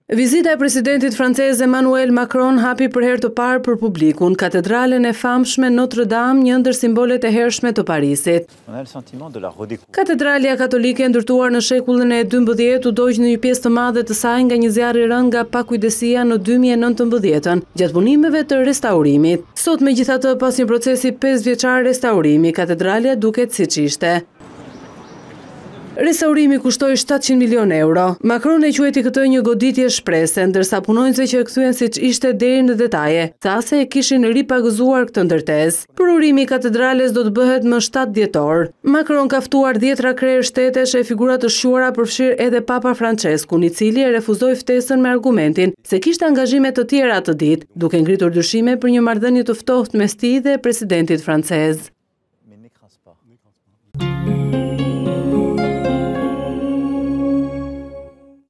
Vizita e presidentit francez Emmanuel Macron hapi për herë të parë për publikun katedralen e famshme Notre Dame, një ndër simbolet e hershme të Parisit. Katedralja katolike ndërtuar në shekullin e 12 u dogj në një pjesë të madhe të saj nga një zjarr i rënd nga pakujdesia në 2019, gjatë punimeve të restaurimit. Sot, megjithatë, pas një procesi 5 vjeçar restaurimi, katedralja duket siç ishte. Restaurimi kushtoi 700 milion euro. Macron e quajti këtë një goditje shprese, ndërsa punonjësit që e kthyen siç ishte deri në detaje, tha se e kishin ripagëzuar këtë ndërtesë. Përurimi i katedrales do të bëhet më 7 dhjetor. Macron ka ftuar 10 krerë shtetesh e figura të shquara, përfshirë edhe Papa Franceskun, i cili e refuzoi ftesën me argumentin se kishte angazhime të tjera atë ditë, duke ngritur dyshime për një marrëdhënie të ftohtë mes tij dhe presidentit francez.